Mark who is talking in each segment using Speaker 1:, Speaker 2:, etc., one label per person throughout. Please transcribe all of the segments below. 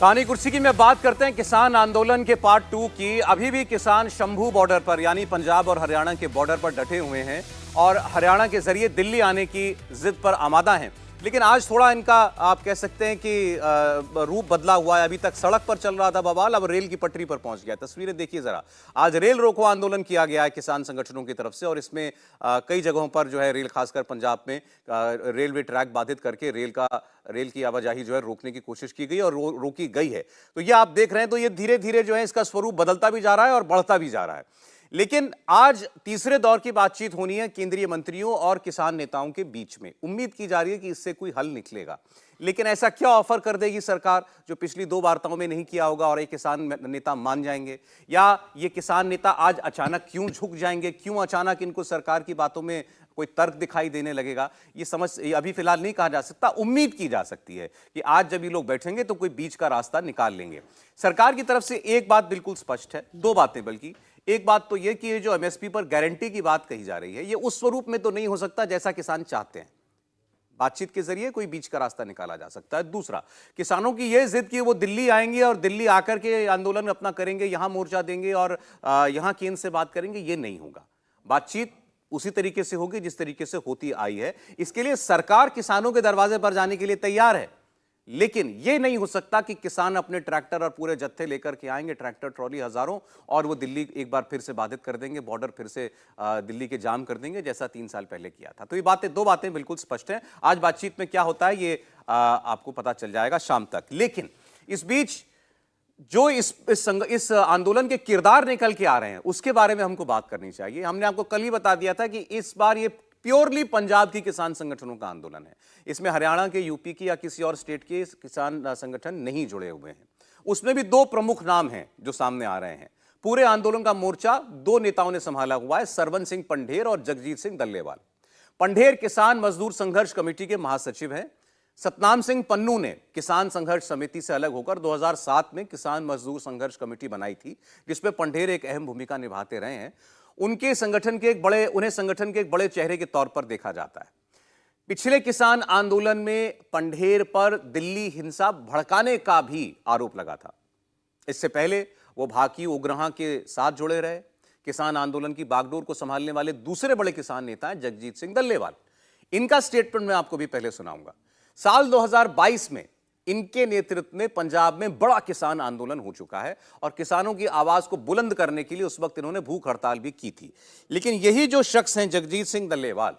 Speaker 1: कहानी कुर्सी की में बात करते हैं किसान आंदोलन के पार्ट 2 की। अभी भी किसान शंभू बॉर्डर पर यानी पंजाब और हरियाणा के बॉर्डर पर डटे हुए हैं और हरियाणा के जरिए दिल्ली आने की जिद पर आमादा हैं। लेकिन आज थोड़ा इनका आप कह सकते हैं कि रूप बदला हुआ है। अभी तक सड़क पर चल रहा था बवाल, अब रेल की पटरी पर पहुंच गया। तस्वीरें देखिए जरा। आज रेल रोको आंदोलन किया गया है किसान संगठनों की तरफ से और इसमें कई जगहों पर जो है रेल, खासकर पंजाब में रेलवे ट्रैक बाधित करके रेल की आवाजाही जो है रोकने की कोशिश की गई और रोकी गई है। तो ये आप देख रहे हैं, तो ये धीरे धीरे जो है इसका स्वरूप बदलता भी जा रहा है और बढ़ता भी जा रहा है। लेकिन आज तीसरे दौर की बातचीत होनी है केंद्रीय मंत्रियों और किसान नेताओं के बीच में। उम्मीद की जा रही है कि इससे कोई हल निकलेगा। लेकिन ऐसा क्या ऑफर कर देगी सरकार जो पिछली 2 वार्ताओं में नहीं किया होगा और ये किसान नेता मान जाएंगे? या ये किसान नेता आज अचानक क्यों झुक जाएंगे? क्यों अचानक इनको सरकार की बातों में कोई तर्क दिखाई देने लगेगा? ये अभी फिलहाल नहीं कहा जा सकता। उम्मीद की जा सकती है कि आज जब ये लोग बैठेंगे तो कोई बीच का रास्ता निकाल लेंगे। सरकार की तरफ से एक बात बिल्कुल स्पष्ट है, 2 बातें बल्कि। एक बात तो यह कि ये जो एमएसपी पर गारंटी की बात कही जा रही है, ये उस स्वरूप में तो नहीं हो सकता जैसा किसान चाहते हैं। बातचीत के जरिए कोई बीच का रास्ता निकाला जा सकता है। दूसरा, किसानों की यह जिद कि वो दिल्ली आएंगे और दिल्ली आकर के आंदोलन अपना करेंगे, यहां मोर्चा देंगे और यहां केंद्र से बात करेंगे, ये नहीं होगा। बातचीत उसी तरीके से होगी जिस तरीके से होती आई है। इसके लिए सरकार किसानों के दरवाजे पर जाने के लिए तैयार है, लेकिन यह नहीं हो सकता कि किसान अपने ट्रैक्टर और पूरे जत्थे लेकर के आएंगे, ट्रैक्टर ट्रॉली हजारों, और वो दिल्ली एक बार फिर से बाधित कर देंगे, बॉर्डर फिर से दिल्ली के जाम कर देंगे जैसा 3 साल पहले किया था। तो ये बातें, 2 बातें बिल्कुल स्पष्ट हैं। आज बातचीत में क्या होता है ये आपको पता चल जाएगा शाम तक। लेकिन इस बीच जो इस आंदोलन के किरदार निकल के आ रहे हैं उसके बारे में हमको बात करनी चाहिए। हमने आपको कल ही बता दिया था कि इस बार ये प्योरली पंजाब की किसान संगठनों का आंदोलन है। इसमें हरियाणा के, यूपी की या किसी और स्टेट के किसान संगठन नहीं जुड़े हुए हैं। उसमें भी 2 प्रमुख नाम हैं जो सामने आ रहे हैं। पूरे आंदोलन का मोर्चा 2 नेताओं ने संभाला हुआ है, सरवन सिंह पंढेर और जगजीत सिंह दल्लेवाल। पंढेर किसान मजदूर संघर्ष कमेटी के महासचिव हैं। सतनाम सिंह पन्नू ने किसान संघर्ष समिति से अलग होकर 2007 में किसान मजदूर संघर्ष कमेटी बनाई थी, जिसमें पंढेर एक अहम भूमिका निभाते रहे हैं। उन्हें संगठन के एक बड़े चेहरे के तौर पर देखा जाता है। पिछले किसान आंदोलन में पंढेर पर दिल्ली हिंसा भड़काने का भी आरोप लगा था। इससे पहले वो भाकी उग्रहा के साथ जुड़े रहे। किसान आंदोलन की बागडोर को संभालने वाले दूसरे बड़े किसान नेता हैं जगजीत सिंह दल्लेवाल। इनका स्टेटमेंट मैं आपको भी पहले सुनाऊंगा। साल 2022 में इनके नेतृत्व में पंजाब में बड़ा किसान आंदोलन हो चुका है और किसानों की आवाज को बुलंद करने के लिए उस वक्त इन्होंने भूख हड़ताल भी की थी। लेकिन यही जो शख्स हैं जगजीत सिंह दल्लेवाल,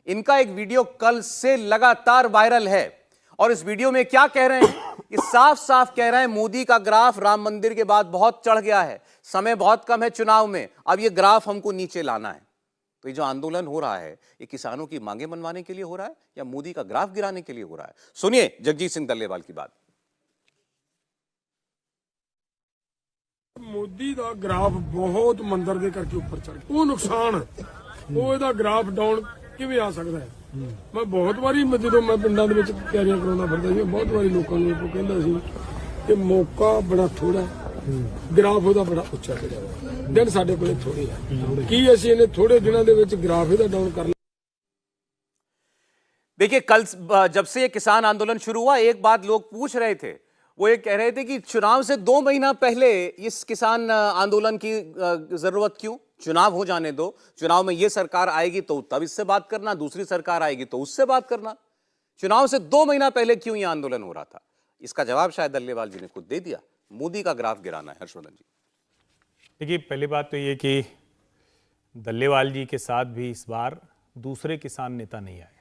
Speaker 1: इनका एक वीडियो कल से लगातार वायरल है और इस वीडियो में क्या कह रहे हैं? ये साफ साफ कह रहे हैं मोदी का ग्राफ राम मंदिर के बाद बहुत चढ़ गया है, समय बहुत कम है चुनाव में, अब ये ग्राफ हमको नीचे लाना है। तो ये जो आंदोलन हो रहा है ये किसानों की मांगे मनवाने के लिए हो रहा है या मोदी का ग्राफ गिराने के लिए हो रहा है? सुनिए जगजीत सिंह दल्लेवाल की बात।
Speaker 2: मोदी का ग्राफ बहुत मंदिर के करके ऊपर चढ़ गया, वो नुकसान वो ਇਹਦਾ ग्राफ डाउन किवें आ सकता है? मैं बहुत बारी ਜਦੋਂ मैं ਪਿੰਡਾਂ ਦੇ ਵਿੱਚ ਤਿਆਰੀਆਂ ਕਰਾਉਂਦਾ ਫਿਰਦਾ ਸੀ, ਬਹੁਤ ਵਾਰੀ ਲੋਕਾਂ ਨੂੰ ਇਹ ਕਹਿੰਦਾ ਸੀ ਕਿ ਮੌਕਾ ਬੜਾ ਥੋੜਾ, ग्राफ ਉਹਦਾ ਬੜਾ ਉੱਚਾ ਚੜਿਆ ਹੋਇਆ, ਦਿਨ ਸਾਡੇ ਕੋਲੇ ਥੋੜੇ ਆ, ਕੀ ਅਸੀਂ ਇਹਨੇ ਥੋੜੇ ਦਿਨਾਂ ਦੇ ਵਿੱਚ ग्राफ ਇਹਦਾ डाउन कर।
Speaker 1: देखिए, कल जब से ये किसान आंदोलन शुरू हुआ, एक बात लोग पूछ रहे थे, वो ये कह रहे थे कि चुनाव से 2 महीना पहले इस किसान आंदोलन की जरूरत क्यों? चुनाव हो जाने दो, चुनाव में ये सरकार आएगी तो तब इससे बात करना, दूसरी सरकार आएगी तो उससे बात करना। चुनाव से 2 महीना पहले क्यों ये आंदोलन हो रहा था? इसका जवाब शायद दल्लेवाल जी ने खुद दे दिया। मोदी का ग्राफ गिराना है। हर्षवर्धन जी,
Speaker 3: देखिए, पहली बात तो ये कि दल्लेवाल जी के साथ भी इस बार दूसरे किसान नेता नहीं आए।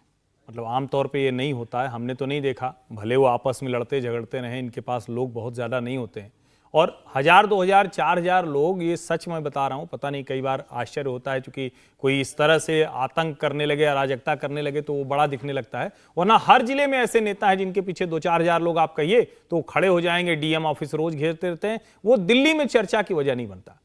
Speaker 3: मतलब आमतौर पे ये नहीं होता है, हमने तो नहीं देखा। भले वो आपस में लड़ते झगड़ते रहे, इनके पास लोग बहुत ज़्यादा नहीं होते हैं और 1000, 2000, 4000 लोग, ये सच मैं बता रहा हूँ, पता नहीं कई बार आश्चर्य होता है क्योंकि कोई इस तरह से आतंक करने लगे, अराजकता करने लगे तो वो बड़ा दिखने लगता है। वरना हर जिले में ऐसे नेता हैं जिनके पीछे 2-4 हजार लोग आप कहिए तो खड़े हो जाएंगे, डीएम ऑफिस रोज घेरते रहते हैं। वो दिल्ली में चर्चा की वजह नहीं बनता।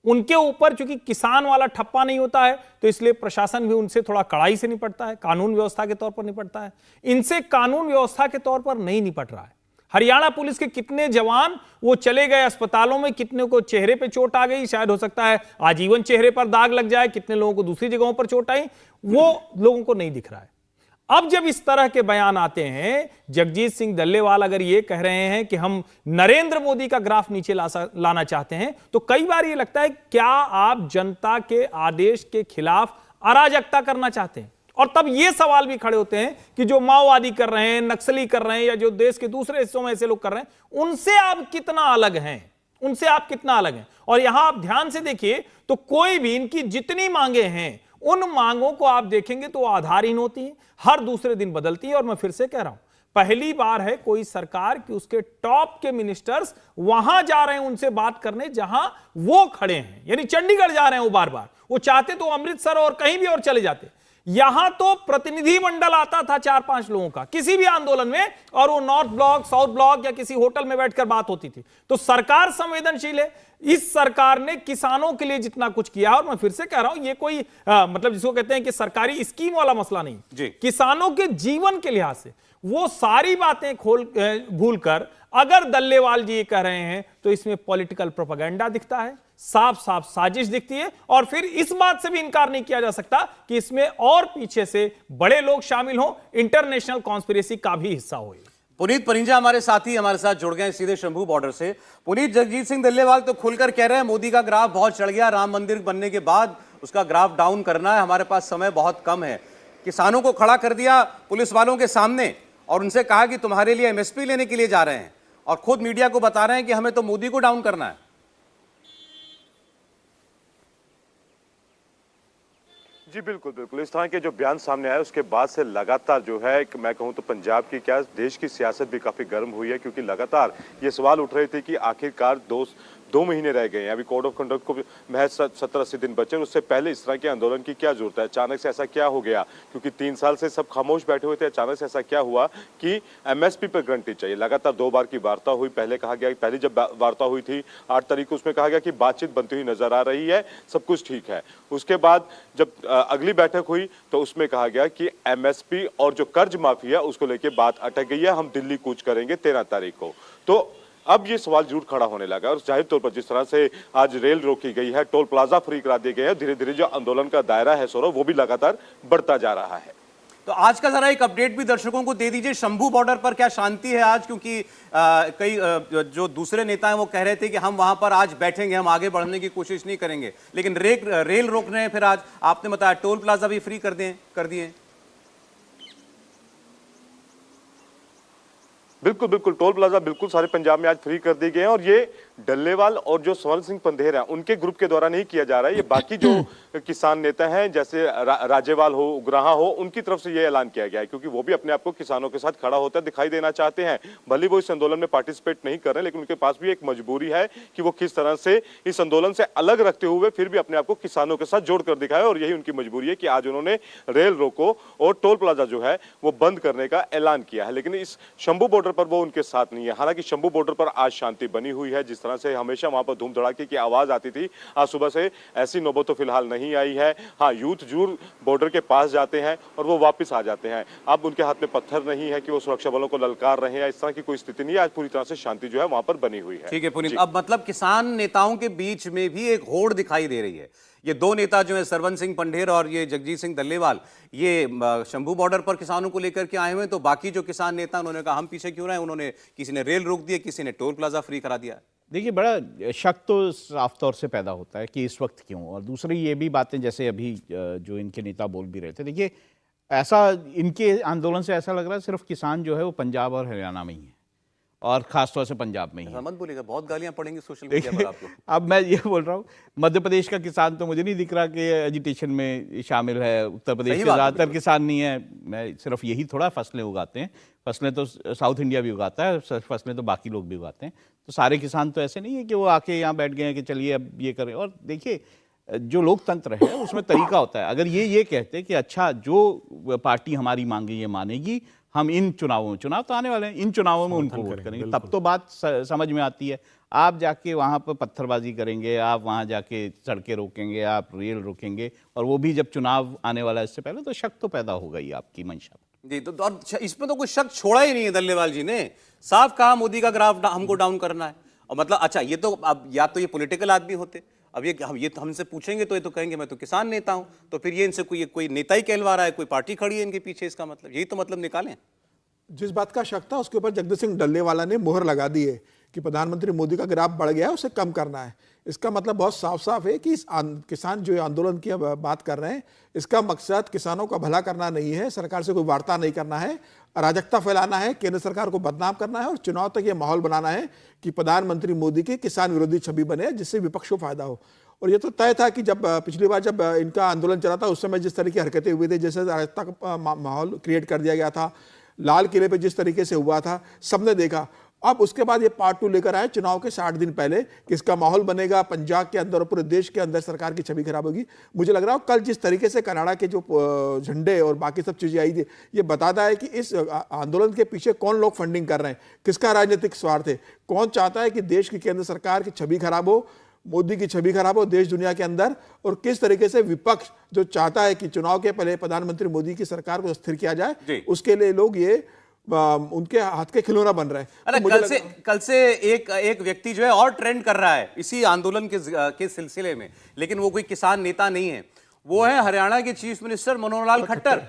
Speaker 3: उनके ऊपर चूंकि किसान वाला ठप्पा नहीं होता है तो इसलिए प्रशासन भी उनसे थोड़ा कड़ाई से निपटता है, कानून व्यवस्था के तौर पर निपटता है। इनसे कानून व्यवस्था के तौर पर नहीं निपट रहा है। हरियाणा पुलिस के कितने जवान वो चले गए अस्पतालों में, कितने को चेहरे पे चोट आ गई, शायद हो सकता है आजीवन चेहरे पर दाग लग जाए, कितने लोगों को दूसरी जगहों पर चोट आई, वो लोगों को नहीं दिख रहा है। अब जब इस तरह के बयान आते हैं, जगजीत सिंह डल्लेवाल अगर ये कह रहे हैं कि हम नरेंद्र मोदी का ग्राफ नीचे लाना चाहते हैं, तो कई बार ये लगता है क्या आप जनता के आदेश के खिलाफ अराजकता करना चाहते हैं? और तब ये सवाल भी खड़े होते हैं कि जो माओवादी कर रहे हैं, नक्सली कर रहे हैं, या जो देश के दूसरे हिस्सों में ऐसे लोग कर रहे हैं, उनसे आप कितना अलग हैं? उनसे आप कितना अलग हैं? और यहां आप ध्यान से देखिए तो कोई भी इनकी जितनी मांगे हैं, उन मांगों को आप देखेंगे तो आधारहीन होती हैं, हर दूसरे दिन बदलती है। और मैं फिर से कह रहा हूं, पहली बार है कोई सरकार कि उसके टॉप के मिनिस्टर्स वहां जा रहे हैं उनसे बात करने जहां वो खड़े हैं, यानी चंडीगढ़ जा रहे हैं वो बार बार। वो चाहते तो अमृतसर और कहीं भी और चले जाते। यहां तो प्रतिनिधि मंडल आता था 4-5 लोगों का किसी भी आंदोलन में, और वो नॉर्थ ब्लॉक, साउथ ब्लॉक या किसी होटल में बैठकर बात होती थी। तो सरकार संवेदनशील है। इस सरकार ने किसानों के लिए जितना कुछ किया, और मैं फिर से कह रहा हूं, ये कोई मतलब जिसको कहते हैं कि सरकारी स्कीम वाला मसला नहीं जी। किसानों के जीवन के लिहाज से वो सारी बातें भूलकर अगर डल्लेवाल जी ये कह रहे हैं, तो इसमें पॉलिटिकल प्रोपेगेंडा दिखता है, साफ साफ साजिश दिखती है। और फिर इस बात से भी इनकार नहीं किया जा सकता कि इसमें और पीछे से बड़े लोग शामिल हों, इंटरनेशनल कॉन्स्पिरेसी का भी हिस्सा हो।
Speaker 1: पुनीत परिंजा हमारे साथी हमारे साथ जुड़ गए सीधे शंभू बॉर्डर से। पुनीत, जगजीत सिंह डल्लेवाल तो खुलकर कह रहे हैं मोदी का ग्राफ बहुत चढ़ गया, राम मंदिर बनने के बाद उसका ग्राफ डाउन करना है, हमारे पास समय बहुत कम है। किसानों को खड़ा कर दिया पुलिस वालों के सामने और उनसे कहा कि तुम्हारे लिए एमएसपी लेने के लिए जा रहे हैं, और खुद मीडिया को बता रहे हैं कि हमें तो मोदी को डाउन करना है।
Speaker 4: जी बिल्कुल बिल्कुल, इस तरह के जो बयान सामने आए उसके बाद से लगातार जो है, मैं कहूं तो पंजाब की क्या देश की सियासत भी काफी गर्म हुई है, क्योंकि लगातार ये सवाल उठ रहे थे कि आखिरकार 2 महीने रह गए हैं, अभी कोड ऑफ कंडक्ट को महज 70-80 दिन बचे, उससे पहले इस तरह के आंदोलन की क्या जरूरत है? अचानक से ऐसा क्या हो गया? क्योंकि 3 साल से सब खामोश बैठे हुए थे, अचानक से ऐसा क्या हुआ कि एमएसपी पर गारंटी चाहिए? लगातार 2 बार की वार्ता हुई। पहले कहा गया, पहली जब वार्ता हुई थी 8 तारीख को, उसमें कहा गया कि बातचीत बनती हुई नजर आ रही है, सब कुछ ठीक है। उसके बाद जब अगली बैठक हुई तो उसमें कहा गया कि एमएसपी और जो कर्ज माफी है उसको लेकर बात अटक गई है, हम दिल्ली कूच करेंगे 13 तारीख को। तो अब ये सवाल जरूर खड़ा होने लगा, और जाहिर तौर पर जिस तरह से आज रेल रोकी गई है, टोल प्लाजा फ्री करा दिए गए हैं, धीरे धीरे जो आंदोलन का दायरा है सौरभ, वो भी लगातार बढ़ता जा रहा है।
Speaker 1: तो आज का जरा एक अपडेट भी दर्शकों को दे दीजिए, शंभू बॉर्डर पर क्या शांति है आज? क्योंकि कई जो दूसरे नेता हैं वो कह रहे थे कि हम वहां पर आज बैठेंगे, हम आगे बढ़ने की कोशिश नहीं करेंगे, लेकिन रेल रोक रहे हैं। फिर आज आपने बताया टोल प्लाजा भी फ्री कर दिए।
Speaker 4: बिल्कुल बिल्कुल, टोल प्लाजा बिल्कुल सारे पंजाब में आज फ्री कर दिए गए हैं, और ये डल्लेवाल और जो स्वर्ण सिंह पंधेर हैं उनके ग्रुप के द्वारा नहीं किया जा रहा है, ये बाकी जो किसान नेता हैं जैसे राजेवाल हो, उग्राहा हो, उनकी तरफ से ये ऐलान किया गया है, क्योंकि वो भी अपने आप को किसानों के साथ खड़ा होता दिखाई देना चाहते हैं। भले वो इस आंदोलन में पार्टिसिपेट नहीं कर रहे, लेकिन उनके पास भी एक मजबूरी है कि वो किस तरह से इस आंदोलन से अलग रखते हुए फिर भी अपने आप को किसानों के साथ जोड़कर दिखाए, और यही उनकी मजबूरी है कि आज उन्होंने रेल रोको और टोल प्लाजा जो है वो बंद करने का ऐलान किया है। लेकिन इस शंभू बॉर्डर पर वो उनके साथ नहीं है। हालांकि शंभू बॉर्डर पर आज शांति बनी हुई है, जिस तरह से हमेशा वहां पर धूम धड़ाके की आवाज आती थी, आज सुबह से ऐसी नौबत तो फिलहाल नहीं आई है। हाँ, यूथ जरूर बॉर्डर के पास जाते हैं और वो वापस आ जाते हैं। अब उनके हाथ में पत्थर नहीं है कि वो सुरक्षा बलों को ललकार रहे हैं, इस तरह की कोई स्थिति नहीं है। आज पूरी तरह से शांति जो है वहां पर बनी हुई है।
Speaker 1: ठीक है पुनीत, अब मतलब किसान नेताओं के बीच में भी एक होड़ दिखाई दे रही है। ये 2 नेता जो है सरवन सिंह पंढेर और ये जगजीत सिंह डल्लेवाल, ये शंभू बॉर्डर पर किसानों को लेकर के आए हुए हैं, तो बाकी जो किसान नेता उन्होंने कहा हम पीछे क्यों रहे? उन्होंने किसी ने रेल रोक दिया, किसी ने टोल प्लाजा फ्री करा दिया।
Speaker 5: देखिए, बड़ा शक तो साफ तौर से पैदा होता है कि इस वक्त क्यों। और दूसरी ये भी बातें जैसे अभी जो इनके नेता बोल भी रहे थे, देखिए ऐसा इनके आंदोलन से ऐसा लग रहा है सिर्फ किसान जो है वो पंजाब और हरियाणा में ही है, और खासतौर से पंजाब में ही है।
Speaker 1: मत बोलिएगा, बहुत गालियां पड़ेंगी सोशल मीडिया पर आपको।
Speaker 5: अब मैं ये बोल रहा हूँ, मध्य प्रदेश का किसान तो मुझे नहीं दिख रहा कि एजिटेशन में शामिल है, उत्तर प्रदेश के ज़्यादातर किसान नहीं है। मैं सिर्फ यही थोड़ा फसलें उगाते हैं, फसलें तो साउथ इंडिया भी उगाता है, फसलें तो बाकी लोग भी उगाते हैं। तो सारे किसान तो ऐसे नहीं है कि वो आके यहाँ बैठ गए हैं कि चलिए अब ये करें। और देखिए, जो लोकतंत्र है उसमें तरीका होता है। अगर ये कहते कि अच्छा जो पार्टी हमारी मांगे ये मानेगी, हम इन चुनावों में, चुनाव तो आने वाले हैं, इन चुनावों में उनको वोट करेंगे, तब तो बात समझ में आती है। आप जाके वहाँ पर पत्थरबाजी करेंगे, आप वहाँ जाके सड़कें रोकेंगे, आप रेल रोकेंगे, और वो भी जब चुनाव आने वाला है इससे पहले, तो शक तो पैदा हो गई आपकी मंशा
Speaker 1: जी। तो और इसमें तो कोई शक छोड़ा ही नहीं है। डल्लेवाल जी ने साफ कहा मोदी का ग्राफ हमको डाउन करना है। और मतलब अच्छा, ये तो अब या तो ये पॉलिटिकल आदमी होते, अब ये हम ये तो हमसे पूछेंगे तो ये तो कहेंगे मैं तो किसान नेता हूं, तो फिर ये इनसे कोई नेता ही कहलवा रहा है, कोई पार्टी खड़ी है इनके पीछे, इसका मतलब यही तो मतलब निकालें।
Speaker 6: जिस बात का शक था उसके ऊपर जगदीश सिंह डल्लेवाला ने मोहर लगा दी है कि प्रधानमंत्री मोदी का ग्राफ बढ़ गया है, उसे कम करना है। इसका मतलब बहुत साफ साफ है कि किसान जो आंदोलन की बात कर रहे हैं, इसका मकसद किसानों का भला करना नहीं है, सरकार से कोई वार्ता नहीं करना है, अराजकता फैलाना है, केंद्र सरकार को बदनाम करना है और चुनाव तक ये माहौल बनाना है कि प्रधानमंत्री मोदी की किसान विरोधी छवि बने जिससे विपक्ष को फायदा हो। और ये तो तय था कि जब पिछली बार जब इनका आंदोलन चला था उस समय जिस तरह की हरकतें हुई थी, जैसे अराजकता का माहौल क्रिएट कर दिया गया था, लाल किले पे जिस तरीके से हुआ था सबने देखा। अब उसके बाद ये पार्ट 2 लेकर आए चुनाव के 60 दिन पहले कि इसका माहौल बनेगा पंजाब के अंदर और पूरे देश के अंदर सरकार की छवि खराब होगी। मुझे लग रहा है कल जिस तरीके से कनाडा के जो झंडे और बाकी सब चीजें आई थी, ये बताता है कि इस आंदोलन के पीछे कौन लोग फंडिंग कर रहे हैं, किसका राजनीतिक स्वार्थ है, कौन चाहता है कि देश की केंद्र सरकार की छवि खराब हो, मोदी की छवि खराब हो देश दुनिया के अंदर, और किस तरीके से विपक्ष जो चाहता है कि चुनाव के पहले प्रधानमंत्री मोदी की सरकार को स्थिर किया जाए, उसके लिए लोग ये उनके हाथ के खिलौना बन रहे हैं।
Speaker 1: अरे कल से एक व्यक्ति जो है और ट्रेंड कर रहा है इसी आंदोलन के सिलसिले में, लेकिन वो कोई किसान नेता नहीं है, वो है हरियाणा के चीफ मिनिस्टर मनोहर लाल खट्टर।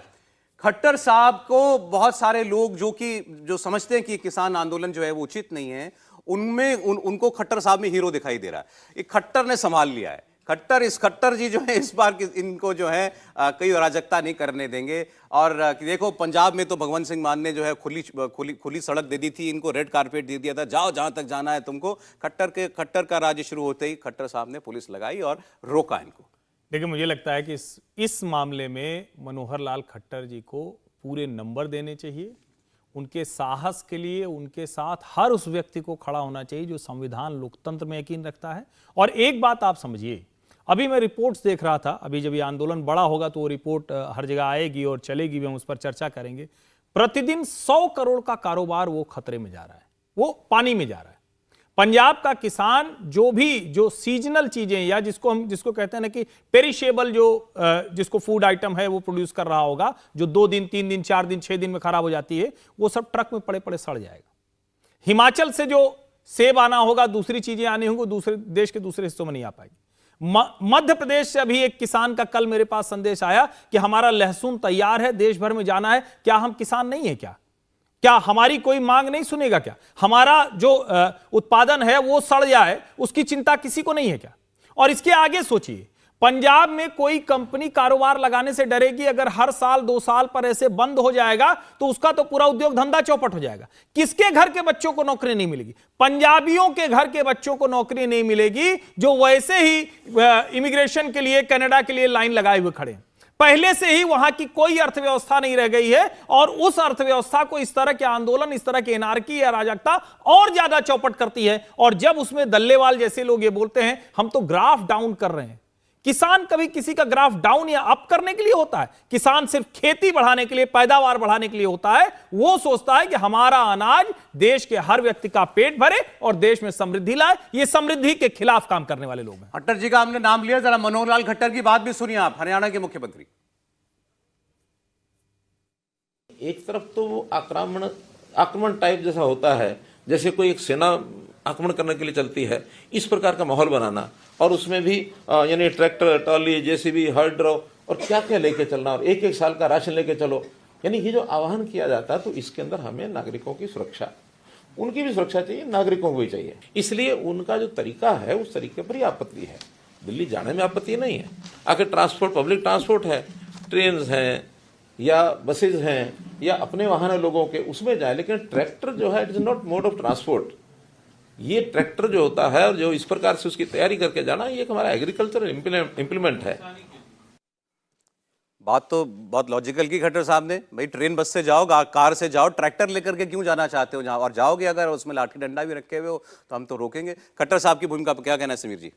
Speaker 1: खट्टर साहब को बहुत सारे लोग जो समझते हैं कि किसान आंदोलन जो है वो उचित नहीं है, उनको खट्टर साहब में हीरो दिखाई दे रहा है। एक खट्टर ने संभाल लिया है। खट्टर जी जो है इस बार इनको जो है कई अराजकता नहीं करने देंगे। और देखो पंजाब में तो भगवंत सिंह मान ने जो है खुली सड़क दे दी थी, इनको रेड कारपेट दे दिया था, जाओ जहां तक जाना है तुमको। खट्टर का राज्य शुरू होते ही खट्टर साहब ने पुलिस लगाई और रोका इनको।
Speaker 3: देखिए मुझे लगता है कि इस मामले में मनोहर लाल खट्टर जी को पूरे नंबर देने चाहिए। उनके साहस के लिए उनके साथ हर उस व्यक्ति को खड़ा होना चाहिए जो संविधान लोकतंत्र में यकीन रखता है। और एक बात आप समझिए, अभी मैं रिपोर्ट्स देख रहा था, अभी जब ये आंदोलन बड़ा होगा तो वो रिपोर्ट हर जगह आएगी और चलेगी भी, हम उस पर चर्चा करेंगे। प्रतिदिन 100 करोड़ का कारोबार वो खतरे में जा रहा है, वो पानी में जा रहा है। पंजाब का किसान जो सीजनल चीजें या जिसको कहते हैं ना कि पेरिशेबल जिसको फूड आइटम है वो प्रोड्यूस कर रहा होगा, जो 2 दिन 3 दिन 4 दिन 6 दिन में खराब हो जाती है, वो सब ट्रक में पड़े पड़े सड़ जाएगा। हिमाचल से जो सेब आना होगा, दूसरी चीजें आनी होंगी, दूसरे देश के दूसरे हिस्सों में नहीं आ पाएगी। मध्य प्रदेश से अभी एक किसान का कल मेरे पास संदेश आया कि हमारा लहसुन तैयार है, देश भर में जाना है। क्या हम किसान नहीं है क्या हमारी कोई मांग नहीं सुनेगा? क्या हमारा जो उत्पादन है वो सड़ जाए, उसकी चिंता किसी को नहीं है क्या? और इसके आगे सोचिए, पंजाब में कोई कंपनी कारोबार लगाने से डरेगी अगर हर साल 2 साल पर ऐसे बंद हो जाएगा तो उसका तो पूरा उद्योग धंधा चौपट हो जाएगा। किसके घर के बच्चों को नौकरी नहीं मिलेगी? पंजाबियों के घर के बच्चों को नौकरी नहीं मिलेगी जो वैसे ही इमिग्रेशन के लिए कनाडा के लिए लाइन लगाए हुए खड़े हैं। पहले से ही वहां की कोई अर्थव्यवस्था नहीं रह गई है और उस अर्थव्यवस्था को इस तरह के आंदोलन, इस तरह के एनार्की या अराजकता और ज्यादा चौपट करती है। और जब उसमें दल्लेवाल जैसे लोग ये बोलते हैं हम तो ग्राफ डाउन कर रहे हैं, किसान कभी किसी का ग्राफ डाउन या अप करने के लिए होता है? किसान सिर्फ खेती बढ़ाने के लिए, पैदावार बढ़ाने के लिए होता है। वो सोचता है कि हमारा अनाज देश के हर व्यक्ति का पेट भरे और देश में समृद्धि लाए। ये समृद्धि के खिलाफ काम करने वाले लोग हैं।
Speaker 1: खट्टर जी का हमने नाम लिया, जरा मनोहर लाल खट्टर की बात भी सुनिए आप, हरियाणा के मुख्यमंत्री।
Speaker 7: एक तरफ तो वो आक्रमण टाइप जैसा होता है, जैसे कोई एक सेना आक्रमण करने के लिए चलती है, इस प्रकार का माहौल बनाना, और उसमें भी यानी ट्रैक्टर, ट्रॉली, जेसीबी, हर्ड्रो और क्या क्या लेके चलना, और एक साल का राशन लेके चलो, यानी ये जो आह्वान किया जाता है, तो इसके अंदर हमें नागरिकों की सुरक्षा, उनकी भी सुरक्षा चाहिए, नागरिकों को भी चाहिए। इसलिए उनका जो तरीका है उस तरीके पर ही आपत्ति है। दिल्ली जाने में आपत्ति नहीं है, आखिर ट्रांसपोर्ट, पब्लिक ट्रांसपोर्ट है, ट्रेन हैं या बसेज हैं या अपने वाहन है लोगों के, उसमें जाए। लेकिन ट्रैक्टर जो है it is not mode of transport. ये ट्रैक्टर जो होता है और जो इस प्रकार से उसकी तैयारी करके जाना, ये एक हमारा एग्रीकल्चरल इंप्लीमेंट है।
Speaker 1: बात तो बहुत लॉजिकल की खट्टर साहब ने, भाई ट्रेन बस से जाओ, कार से जाओ, ट्रैक्टर लेकर के क्यों जाना चाहते हो जहां, और जाओगे अगर उसमें लाठी डंडा भी रखे हुए हो तो हम तो रोकेंगे। खट्टर साहब की भूमिका पर क्या कहना है समीर जी?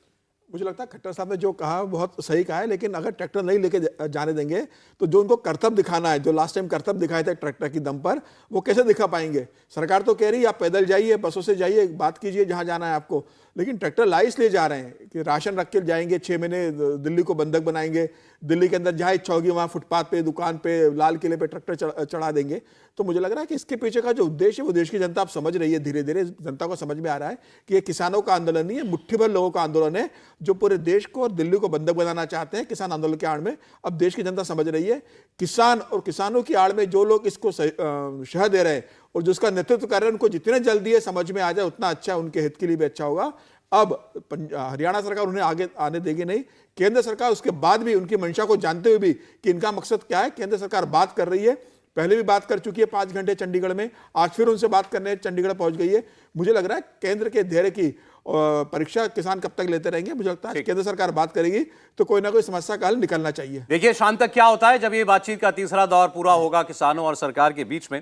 Speaker 6: मुझे लगता है खट्टर साहब ने जो कहा बहुत सही कहा है, लेकिन अगर ट्रैक्टर नहीं लेके जाने देंगे तो जो उनको कर्तव्य दिखाना है, जो लास्ट टाइम कर्तव्य दिखाए थे ट्रैक्टर की दम पर, वो कैसे दिखा पाएंगे? सरकार तो कह रही है आप पैदल जाइए, बसों से जाइए, बात कीजिए जहां जाना है आपको, लेकिन ट्रैक्टर ला इसलिए जा रहे हैं कि राशन रख के जाएंगे, 6 महीने दिल्ली को बंधक बनाएंगे, दिल्ली के अंदर जहाँ इच्छा होगी वहाँ फुटपाथ पे, दुकान पे, लाल किले पे ट्रैक्टर चढ़ा देंगे। तो मुझे लग रहा है कि इसके पीछे का जो उद्देश्य है वो देश की जनता आप समझ रही है, धीरे धीरे जनता को समझ में आ रहा है कि ये किसानों का आंदोलन नहीं है, मुट्ठी भर लोगों का आंदोलन है जो पूरे देश को और दिल्ली को बंधक बनाना चाहते हैं किसान आंदोलन के आड़ में। अब देश की जनता समझ रही है किसान और किसानों की आड़ में जो लोग इसको शह दे रहे हैं और जिसका नेतृत्व कर रहे हैं, उनको जितने जल्दी ये समझ में आ जाए उतना अच्छा, उनके हित के लिए भी अच्छा होगा। अब हरियाणा सरकार उन्हें आगे आने देगी नहीं, केंद्र सरकार उसके बाद भी उनकी मंशा को जानते हुए भी कि इनका मकसद क्या है, केंद्र सरकार बात कर रही है। पहले भी बात कर चुकी है 5 घंटे चंडीगढ़ में, आज फिर उनसे बात करने चंडीगढ़ पहुंच गई है। मुझे लग रहा है केंद्र के धैर्य की परीक्षा किसान कब तक लेते रहेंगे, मुझे लगता है केंद्र सरकार बात करेगी तो कोई ना कोई समस्या का हल निकलना चाहिए।
Speaker 1: देखिए शाम तक क्या होता है जब ये बातचीत का तीसरा दौर पूरा होगा किसानों और सरकार के बीच में।